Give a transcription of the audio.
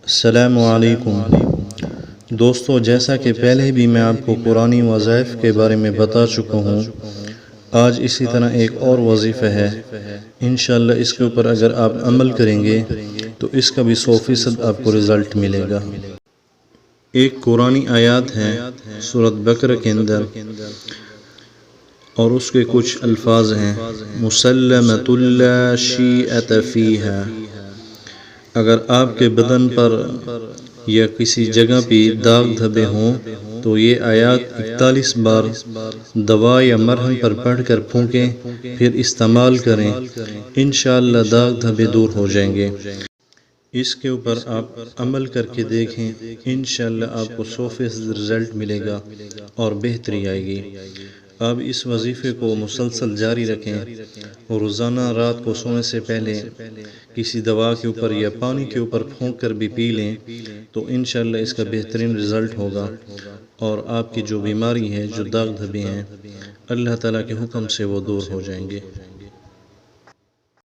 السلام علیکم دوستو، جیسا کہ پہلے بھی میں آپ کو قرآنی وظائف کے بارے میں بتا چکا ہوں، آج اسی طرح ایک اور وظیفہ ہے۔ انشاءاللہ اس کے اوپر اگر آپ عمل کریں گے تو اس کا بھی 100% آپ کو رزلٹ ملے گا۔ ایک قرآنی آیات ہے سورۃ بقرہ کے اندر، اور اس کے کچھ الفاظ ہیں: مسلمۃ لا شیئۃ فیہا۔ اگر آپ کے بدن پر یا کسی جگہ پہ داغ دھبے ہوں تو یہ آیات 41 بار دوا یا مرہم پر پڑھ کر پھونکیں، پھر استعمال کریں، انشاءاللہ داغ دھبے دور ہو جائیں گے۔ اس کے اوپر آپ عمل کر کے دیکھیں، انشاءاللہ آپ کو 100% رزلٹ ملے گا اور بہتری آئے گی۔ آپ اس وظیفے کو مسلسل جاری رکھیں اور روزانہ رات کو سونے سے پہلے کسی دوا کے اوپر یا پانی کے اوپر پھونک کر بھی پی لیں تو انشاءاللہ اس کا بہترین رزلٹ ہوگا، اور آپ کی جو بیماری ہے، جو داغ دھبے ہیں، اللہ تعالیٰ کے حکم سے وہ دور ہو جائیں گے۔